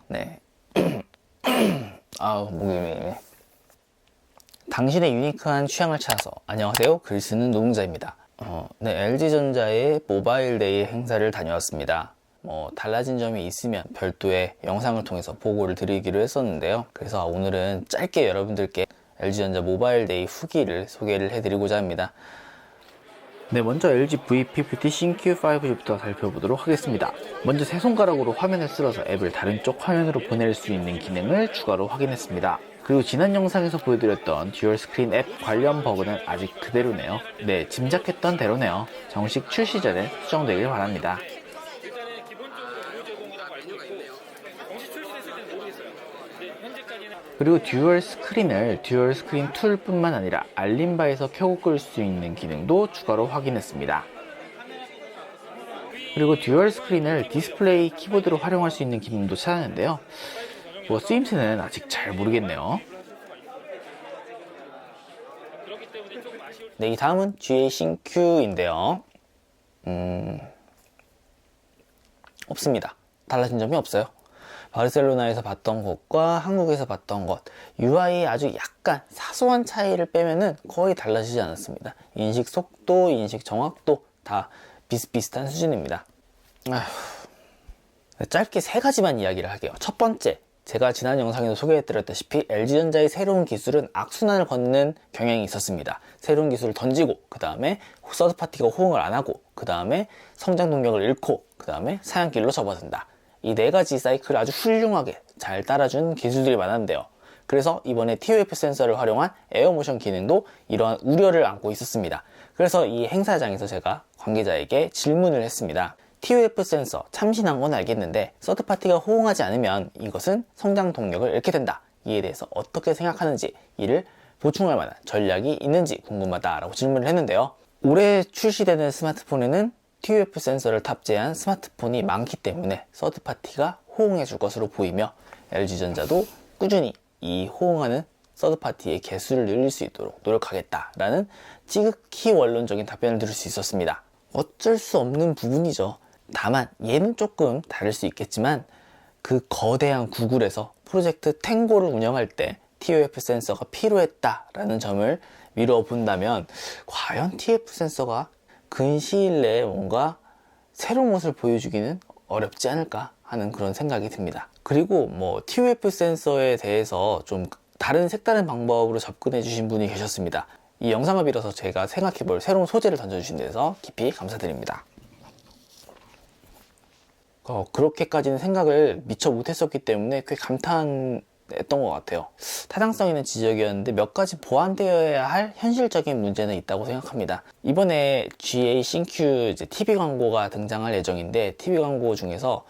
네. 아우, 목이 메이네. 당신의 유니크한 취향을 찾아서. 안녕하세요, 글 쓰는 노동자입니다. 네, LG전자의 모바일 데이 행사를 다녀왔습니다. 달라진 점이 있으면 별도의 영상을 통해서 보고를 드리기로 했었는데요. 그래서 오늘은 짧게 여러분들께 LG전자 모바일 데이 후기를 소개를 해드리고자 합니다. 네, 먼저 LG V50 신Q5G부터 살펴보도록 하겠습니다. 먼저 세 손가락으로 화면을 쓸어서 앱을 다른 쪽 화면으로 보낼 수 있는 기능을 추가로 확인했습니다. 그리고 지난 영상에서 보여드렸던 듀얼 스크린 앱 관련 버그는 아직 그대로네요. 네, 짐작했던 대로네요. 정식 출시 전에 수정되길 바랍니다. 일단은 기본적으로 무료 제공이라고 알고 있고 정식 출시됐을 때는 모르겠어요. 근데 현재까지는 그리고 듀얼 스크린을 듀얼 스크린 툴 뿐만 아니라 알림바에서 켜고 끌 수 있는 기능도 추가로 확인했습니다. 그리고 듀얼 스크린을 디스플레이 키보드로 활용할 수 있는 기능도 찾았는데요. 쓰임새는 아직 잘 모르겠네요. 네, 이 다음은 GA 신Q인데요. 없습니다. 달라진 점이 없어요. 바르셀로나에서 봤던 것과 한국에서 봤던 것, UI 아주 약간 사소한 차이를 빼면은 거의 달라지지 않았습니다. 인식 속도, 인식 정확도 다 비슷비슷한 수준입니다. 짧게 세 가지만 이야기를 할게요. 첫 번째, 제가 지난 영상에도 소개해드렸다시피 LG전자의 새로운 기술은 악순환을 걷는 경향이 있었습니다. 새로운 기술을 던지고, 그 다음에 서드파티가 호응을 안 하고, 그 다음에 성장 동력을 잃고, 그 다음에 사양길로 접어든다. 이 네 가지 사이클을 아주 훌륭하게 잘 따라준 기술들이 많았는데요. 그래서 이번에 TOF 센서를 활용한 에어모션 기능도 이러한 우려를 안고 있었습니다. 그래서 이 행사장에서 제가 관계자에게 질문을 했습니다. TOF 센서 참신한 건 알겠는데 서드파티가 호응하지 않으면 이것은 성장 동력을 잃게 된다. 이에 대해서 어떻게 생각하는지, 이를 보충할 만한 전략이 있는지 궁금하다라고 질문을 했는데요. 올해 출시되는 스마트폰에는 TOF 센서를 탑재한 스마트폰이 많기 때문에 서드파티가 호응해 줄 것으로 보이며 LG전자도 꾸준히 이 호응하는 서드파티의 개수를 늘릴 수 있도록 노력하겠다라는 지극히 원론적인 답변을 들을 수 있었습니다. 어쩔 수 없는 부분이죠. 다만 얘는 조금 다를 수 있겠지만 그 거대한 구글에서 프로젝트 탱고를 운영할 때 TOF 센서가 필요했다라는 점을 미루어 본다면 과연 TOF 센서가 근시일 내에 뭔가 새로운 것을 보여주기는 어렵지 않을까 하는 그런 생각이 듭니다. 그리고 TOF 센서에 대해서 좀 다른 색다른 방법으로 접근해 주신 분이 계셨습니다. 이 영상을 빌어서 제가 생각해 볼 새로운 소재를 던져주신 데서 깊이 감사드립니다. 그렇게까지는 생각을 미처 못했었기 때문에 꽤 감탄했던 것 같아요. 타당성 있는 지적이었는데 몇 가지 보완되어야 할 현실적인 문제는 있다고 생각합니다. 이번에 GA 신Q TV 광고가 등장할 예정인데 TV 광고 중에서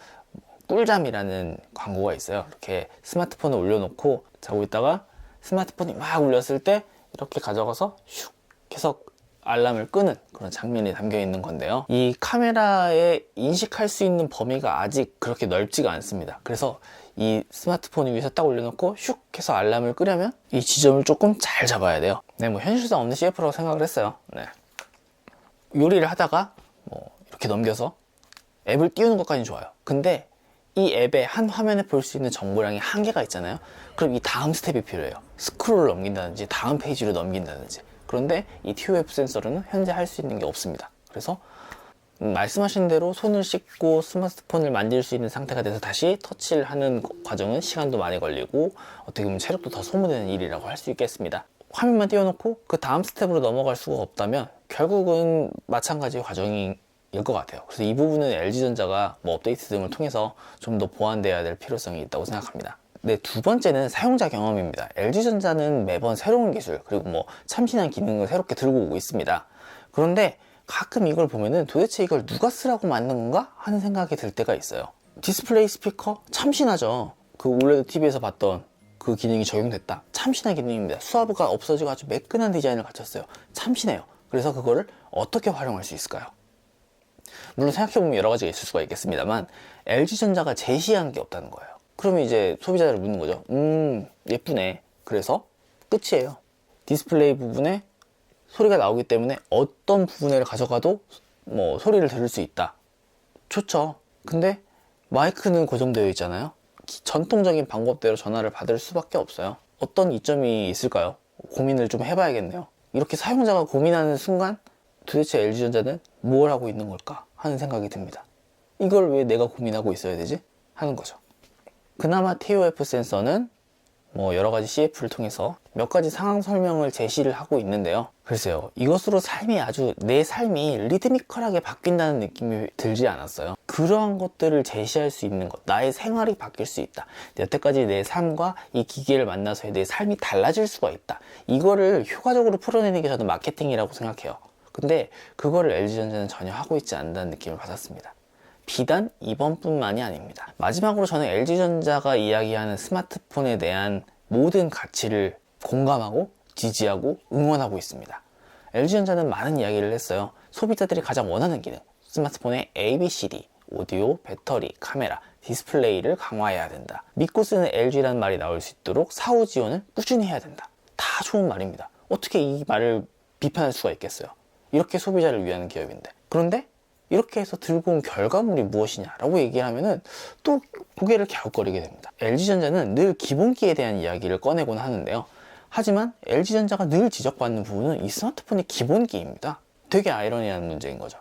꿀잠이라는 광고가 있어요. 이렇게 스마트폰을 올려놓고 자고 있다가 스마트폰이 막 울렸을 때 이렇게 가져가서 슉 해서 알람을 끄는 그런 장면이 담겨 있는 건데요. 이 카메라에 인식할 수 있는 범위가 아직 그렇게 넓지가 않습니다. 그래서 이 스마트폰 위에서 딱 올려놓고 슉 해서 알람을 끄려면 이 지점을 조금 잘 잡아야 돼요. 네, 현실성 없는 CF라고 생각을 했어요. 네. 요리를 하다가 이렇게 넘겨서 앱을 띄우는 것까지는 좋아요. 근데 이 앱의 한 화면에 볼 수 있는 정보량이 한계가 있잖아요. 그럼 이 다음 스텝이 필요해요. 스크롤을 넘긴다든지 다음 페이지로 넘긴다든지. 그런데 이 TOF 센서로는 현재 할 수 있는 게 없습니다. 그래서 말씀하신 대로 손을 씻고 스마트폰을 만질 수 있는 상태가 돼서 다시 터치를 하는 과정은 시간도 많이 걸리고 어떻게 보면 체력도 더 소모되는 일이라고 할 수 있겠습니다. 화면만 띄워놓고 그 다음 스텝으로 넘어갈 수가 없다면 결국은 마찬가지의 과정일 것 같아요. 그래서 이 부분은 LG전자가 업데이트 등을 통해서 좀 더 보완되어야 될 필요성이 있다고 생각합니다. 네, 두 번째는 사용자 경험입니다. LG전자는 매번 새로운 기술 그리고 참신한 기능을 새롭게 들고 오고 있습니다. 그런데 가끔 이걸 보면은 도대체 이걸 누가 쓰라고 만든 건가 하는 생각이 들 때가 있어요. 디스플레이 스피커 참신하죠. 그 올레드 TV에서 봤던 그 기능이 적용됐다. 참신한 기능입니다. 수화부가 없어지고 아주 매끈한 디자인을 갖췄어요. 참신해요. 그래서 그거를 어떻게 활용할 수 있을까요? 물론 생각해보면 여러 가지가 있을 수가 있겠습니다만 LG전자가 제시한 게 없다는 거예요. 그러면 이제 소비자를 묻는 거죠. 예쁘네. 그래서 끝이에요. 디스플레이 부분에 소리가 나오기 때문에 어떤 부분을 가져가도 소리를 들을 수 있다. 좋죠. 근데 마이크는 고정되어 있잖아요. 전통적인 방법대로 전화를 받을 수밖에 없어요. 어떤 이점이 있을까요? 고민을 좀 해봐야겠네요. 이렇게 사용자가 고민하는 순간 도대체 LG전자는 뭘 하고 있는 걸까 하는 생각이 듭니다. 이걸 왜 내가 고민하고 있어야 되지? 하는 거죠. 그나마 TOF 센서는 뭐 여러가지 CF를 통해서 몇 가지 상황 설명을 제시를 하고 있는데요. 글쎄요, 이것으로 내 삶이 리드미컬하게 바뀐다는 느낌이 들지 않았어요. 그러한 것들을 제시할 수 있는 것, 나의 생활이 바뀔 수 있다, 여태까지 내 삶과 이 기기를 만나서의 내 삶이 달라질 수가 있다, 이거를 효과적으로 풀어내는 게 저는 마케팅이라고 생각해요. 근데 그거를 LG전자는 전혀 하고 있지 않는다는 느낌을 받았습니다. 비단 이번뿐만이 아닙니다. 마지막으로 저는 LG전자가 이야기하는 스마트폰에 대한 모든 가치를 공감하고 지지하고 응원하고 있습니다. LG전자는 많은 이야기를 했어요. 소비자들이 가장 원하는 기능, 스마트폰의 ABCD, 오디오, 배터리, 카메라, 디스플레이를 강화해야 된다. 믿고 쓰는 LG라는 말이 나올 수 있도록 사후 지원을 꾸준히 해야 된다. 다 좋은 말입니다. 어떻게 이 말을 비판할 수가 있겠어요? 이렇게 소비자를 위한 기업인데. 그런데 이렇게 해서 들고 온 결과물이 무엇이냐라고 얘기를 하면은 또 고개를 갸웃거리게 됩니다. LG전자는 늘 기본기에 대한 이야기를 꺼내곤 하는데요. 하지만 LG전자가 늘 지적받는 부분은 이 스마트폰의 기본기입니다. 되게 아이러니한 문제인 거죠.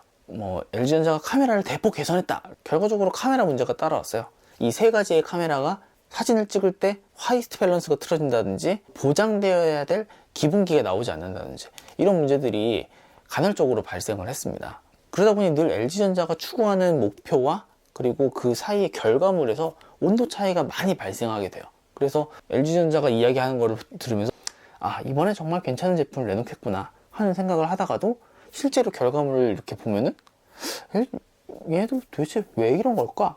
LG전자가 카메라를 대폭 개선했다. 결과적으로 카메라 문제가 따라왔어요. 이 세 가지의 카메라가 사진을 찍을 때 화이트 밸런스가 틀어진다든지 보장되어야 될 기본기가 나오지 않는다든지 이런 문제들이 간헐적으로 발생을 했습니다. 그러다 보니 늘 LG전자가 추구하는 목표와 그리고 그 사이의 결과물에서 온도 차이가 많이 발생하게 돼요. 그래서 LG전자가 이야기하는 거를 들으면서 이번에 정말 괜찮은 제품을 내놓겠구나 하는 생각을 하다가도 실제로 결과물을 이렇게 보면은 얘도 도대체 왜 이런 걸까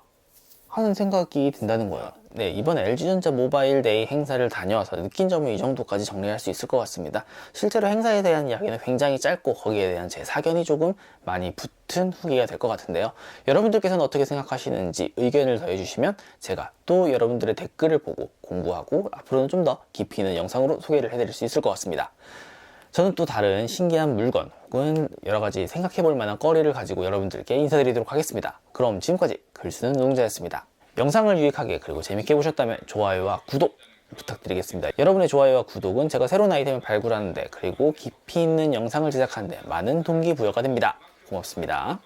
하는 생각이 든다는 거예요. 네, 이번 LG전자 모바일 데이 행사를 다녀와서 느낀 점은 이 정도까지 정리할 수 있을 것 같습니다. 실제로 행사에 대한 이야기는 굉장히 짧고 거기에 대한 제 사견이 조금 많이 붙은 후기가 될 것 같은데요. 여러분들께서는 어떻게 생각하시는지 의견을 더해주시면 제가 또 여러분들의 댓글을 보고 공부하고 앞으로는 좀 더 깊이 있는 영상으로 소개를 해드릴 수 있을 것 같습니다. 저는 또 다른 신기한 물건 혹은 여러가지 생각해볼 만한 거리를 가지고 여러분들께 인사드리도록 하겠습니다. 그럼 지금까지 글쓰는 노동자였습니다. 영상을 유익하게 그리고 재밌게 보셨다면 좋아요와 구독 부탁드리겠습니다. 여러분의 좋아요와 구독은 제가 새로운 아이템을 발굴하는데 그리고 깊이 있는 영상을 제작하는데 많은 동기부여가 됩니다. 고맙습니다.